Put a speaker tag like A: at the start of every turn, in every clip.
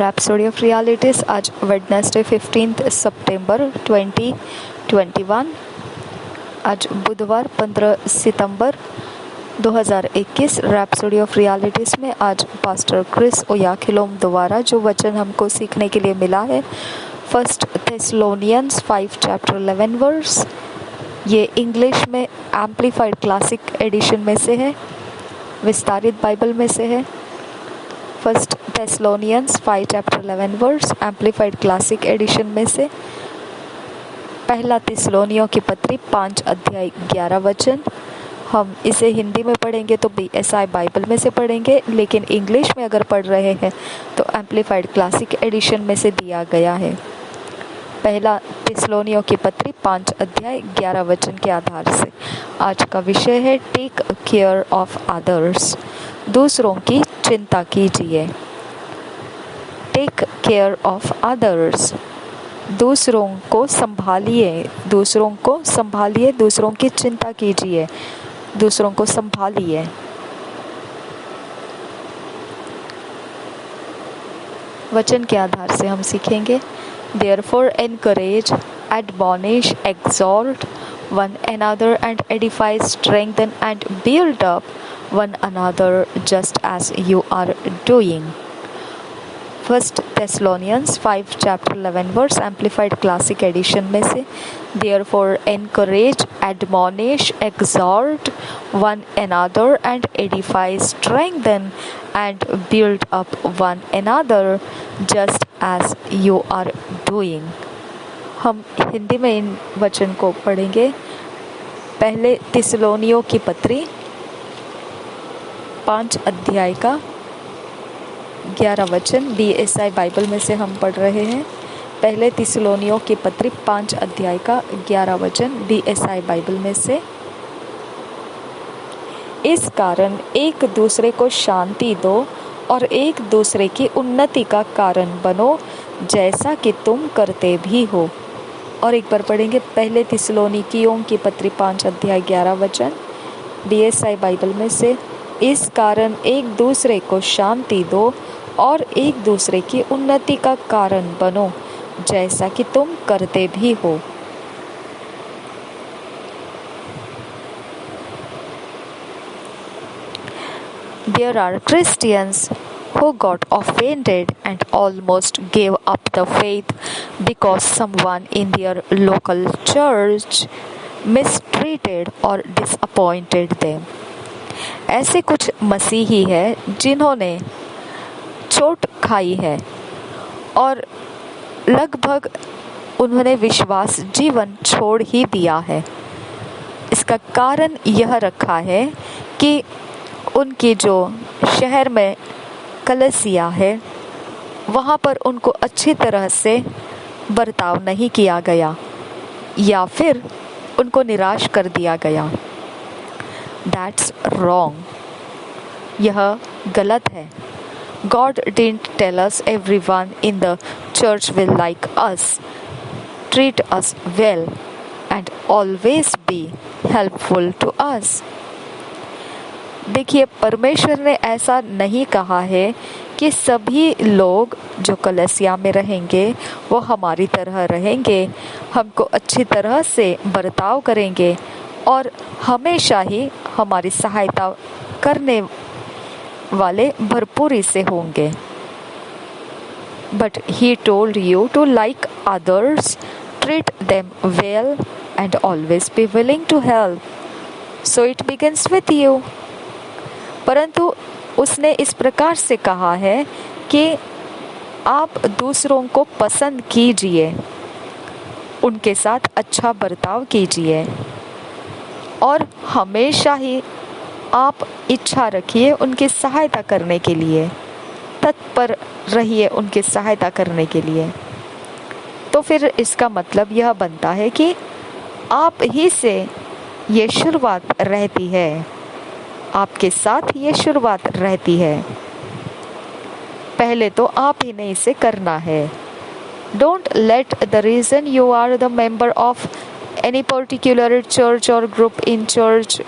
A: Rhapsody of realities. आज Wednesday 15 सितंबर 2021। आज बुधवार 15 सितंबर 2021। रैप्सोडी ऑफ रियलिटीज़ में आज पास्टर क्रिस ओयाखिलोम द्वारा जो वचन हमको सीखने के लिए मिला है, 1 थेस्सलोनियंस 5 चैप्टर 11 वर्स। ये इंग्लिश में एम्प्लीफाइड क्लासिक एडिशन में से है, विस्तारित बाइबल में से है। 1 Thessalonians 5 chapter 11 verse, amplified classic edition में से। पहला थिस्सलुनीयों की पत्री 5 अध्याय 11 वचन। हम इसे हिंदी में पढ़ेंगे तो BSI बाइबल में से पढ़ेंगे, लेकिन इंग्लिश में अगर पढ़ रहे हैं तो एम्प्लीफाइड क्लासिक एडिशन में से दिया गया है। पहला थिस्सलुनीयों की पत्री 5 अध्याय 11 वचन के आधार से आज का विषय है टेक केयर ऑफ अदर्स, दूसरों की चिंता कीजिए। टेक केयर ऑफ अदर्स, दूसरों को संभालिए, दूसरों को संभालिए, दूसरों की चिंता कीजिए, दूसरों को संभालिए। वचन के आधार से हम सीखेंगे, Therefore encourage, admonish, exhort one another and edify, strengthen and build up one another just as you are doing. 1 Thessalonians 5 chapter 11 verse, amplified classic edition में से। Therefore encourage, admonish, exhort one another and edify, strengthen and build up one another just as you are doing. हम हिंदी में इन वचन को पढ़ेंगे। पहले थिस्सलुनीयों की पत्री 5 अध्याय का 11 वचन, BSI बाइबल में से हम पढ़ रहे हैं। पहले थिस्सलुनीयों की पत्री 5 अध्याय का 11 वचन, BSI बाइबल में से। इस कारण एक दूसरे को शांति दो और एक दूसरे की उन्नति का कारण बनो, जैसा कि तुम करते भी हो। और एक बार पढ़ेंगे, पहले थिस्सलुनीकियों की पत्री 5 अध्याय 11 वचन, BSI बाइबल में से। इस कारण एक दूसरे को शांति दो और एक दूसरे की उन्नति का कारण बनो, जैसा कि तुम करते भी हो। There are Christians who got offended and almost gave up the faith because someone in their local church mistreated or disappointed them. ऐसे कुछ मसीही हैं जिन्होंने चोट खाई है और लगभग उन्होंने विश्वास जीवन छोड़ ही दिया है। इसका कारण यह रखा है कि उनकी जो शहर में कलीसिया है वहाँ पर उनको अच्छी तरह से बर्ताव नहीं किया गया या फिर उनको निराश कर दिया गया। That's wrong. यह गलत है। God didn't tell us everyone in the church will like us, treat us well, and always be helpful to us. देखिए, परमेश्वर ने ऐसा नहीं कहा है कि सभी लोग जो कलीसिया में रहेंगे वो हमारी तरह रहेंगे, हमको अच्छी तरह से बर्ताव करेंगे और हमेशा ही हमारी सहायता करने वाले भरपूरी से होंगे। But he told you to like others, treat them well, and always be willing to help. So it begins with you. परंतु उसने इस प्रकार से कहा है कि आप दूसरों को पसंद कीजिए, उनके साथ अच्छा बर्ताव कीजिए और हमेशा ही आप इच्छा रखिए उनकी सहायता करने के लिए, तत्पर रहिए उनकी सहायता करने के लिए। तो फिर इसका मतलब यह बनता है कि आप ही से ये शुरुआत रहती है, आपके साथ ये शुरुआत रहती है। पहले तो आप ही ने इसे करना है। Don't let the reason you are the member of any particular church or group in church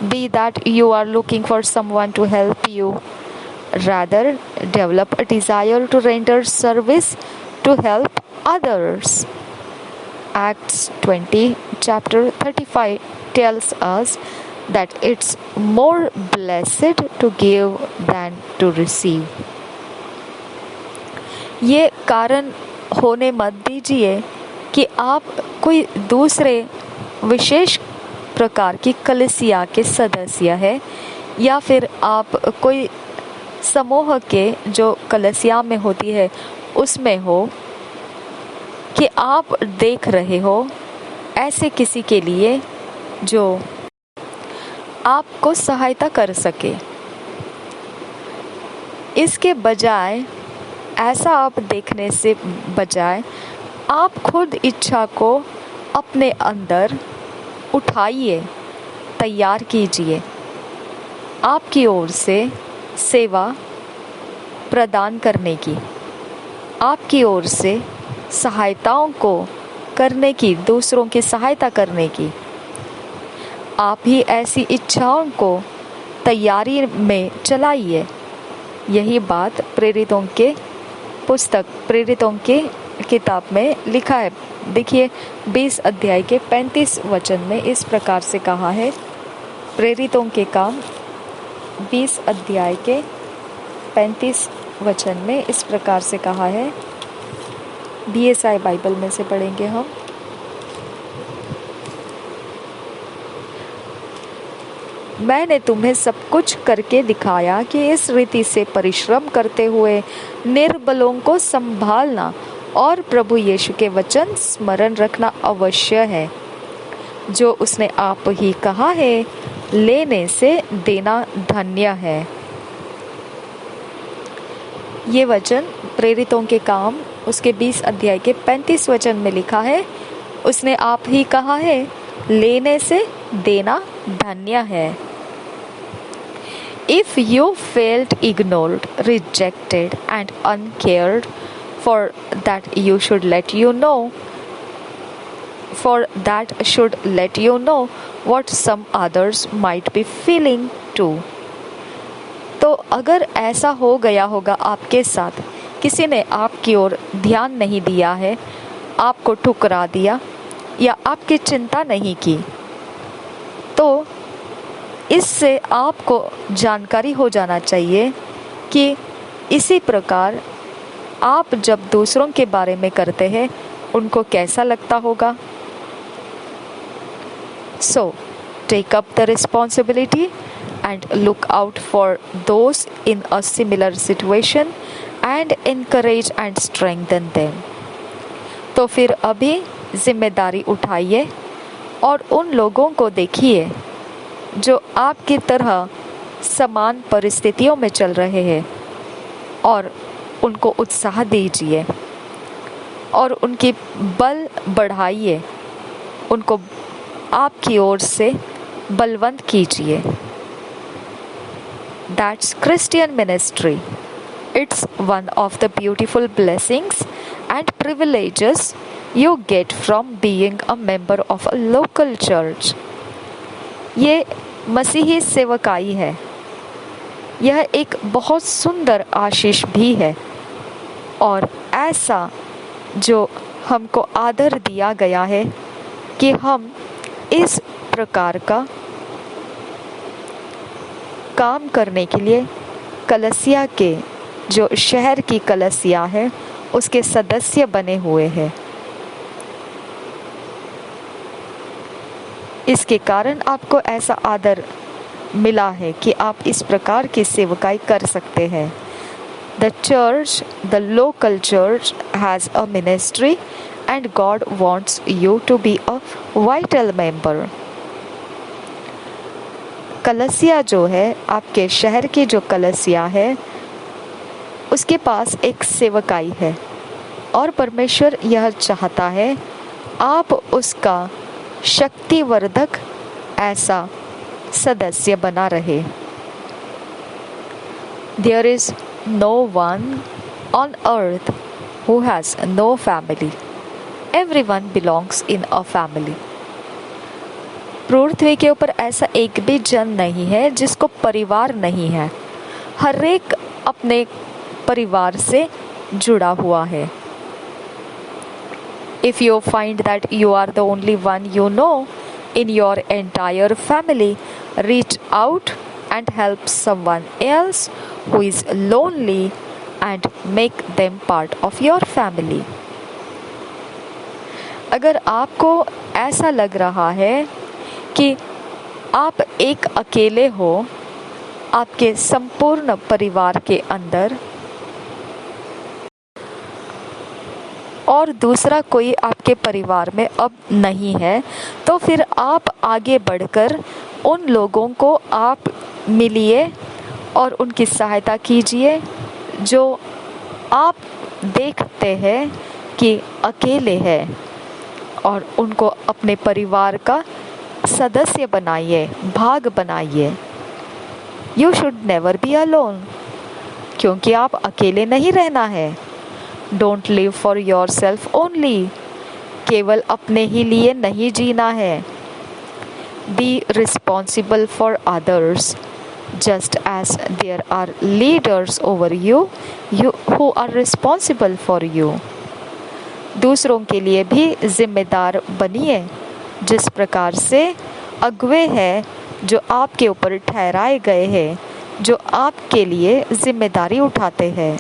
A: be that you are looking for someone to help you. Rather, develop a desire to render service to help others. Acts 20, chapter 35 tells us that it's more blessed to give than to receive. ये कारण होने मत दीजिए कि आप कोई दूसरे विशेष प्रकार की कलीसिया के सदस्य हैं या फिर आप कोई समूह के जो कलीसिया में होती है उसमें हो, कि आप देख रहे हो ऐसे किसी के लिए जो आपको सहायता कर सके। इसके बजाय ऐसा आप देखने से बजाय आप खुद इच्छा को अपने अंदर उठाइए, तैयार कीजिए। आपकी ओर से सेवा प्रदान करने की, आपकी ओर से सहायताओं को करने की, दूसरों की सहायता करने की, आप ही ऐसी इच्छाओं को तैयारी में चलाइए। यही बात प्रेरितों के पुस्तक, प्रेरितों के किताब में लिखा है। देखिए 20 अध्याय के 35 वचन में इस प्रकार से कहा है। प्रेरितों के काम 20 अध्याय के 35 वचन में इस प्रकार से कहा है। BSI बाइबल में से पढ़ेंगे हम। मैंने तुम्हें सब कुछ करके दिखाया कि इस रीति से परिश्रम करते हुए निर्बलों को संभालना और प्रभु यीशु के वचन स्मरण रखना अवश्य है, जो उसने आप ही कहा है, लेने से देना धन्य है। ये वचन प्रेरितों के काम उसके 20 अध्याय के 35 वचन में लिखा है। उसने आप ही कहा है, लेने से देना धन्य है। If you felt ignored, rejected and uncared for, that should let you know what some others might be feeling too. तो अगर ऐसा हो गया होगा आपके साथ, किसी ने आपकी ओर ध्यान नहीं दिया है, आपको ठुकरा दिया या आपकी चिंता नहीं की, तो इससे आपको जानकारी हो जाना चाहिए कि इसी प्रकार आप जब दूसरों के बारे में करते हैं उनको कैसा लगता होगा। So, take up the responsibility and look out for those in a similar situation and encourage and strengthen them. तो फिर अभी जिम्मेदारी उठाइए और उन लोगों को देखिए जो आपकी तरह समान परिस्थितियों में चल रहे हैं और उनको उत्साह दीजिए और उनकी बल बढ़ाइए, उनको आपकी ओर से बलवंत कीजिए। That's Christian ministry. It's one of the beautiful blessings and privileges you get from being a member of a local church. ये मसीही सेवकाई है। यह एक बहुत सुंदर आशीष भी है और ऐसा जो हमको आदर दिया गया है कि हम इस प्रकार का काम करने के लिए कलीसिया के, जो शहर की कलीसिया है, उसके सदस्य बने हुए हैं। इसके कारण आपको ऐसा आदर मिला है कि आप इस प्रकार की सेवकाई कर सकते हैं। The church, the local church has a ministry and God wants you to be a vital member. कलीसिया जो है, आपके शहर की जो कलीसिया है, उसके पास एक सेवकाई है और परमेश्वर यह चाहता है आप उसका शक्तिवर्धक ऐसा सदस्य बना रहे। There is no one on earth who has no family. Everyone belongs in a family. पृथ्वी के ऊपर ऐसा एक भी जन नहीं है जिसको परिवार नहीं है। हर एक अपने परिवार से जुड़ा हुआ है। If you find that you are the only one you know in your entire family, reach out and help someone else who is lonely and make them part of your family. अगर आपको ऐसा लग रहा है कि आप एक अकेले हो आपके संपूर्ण परिवार के अंदर और दूसरा कोई आपके परिवार में अब नहीं है, तो फिर आप आगे बढ़कर उन लोगों को आप मिलिए और उनकी सहायता कीजिए जो आप देखते हैं कि अकेले हैं, और उनको अपने परिवार का सदस्य बनाइए, भाग बनाइए। You should never be alone, क्योंकि आप अकेले नहीं रहना है। Don't live for yourself only, केवल अपने ही लिए नहीं जीना है। Be responsible for others just as there are leaders over you who are responsible for you. दूसरों के लिए भी जिम्मेदार बनिए जिस प्रकार से अगुवे हैं जो आपके ऊपर ठहराए गए हैं, जो आपके लिए जिम्मेदारी उठाते हैं।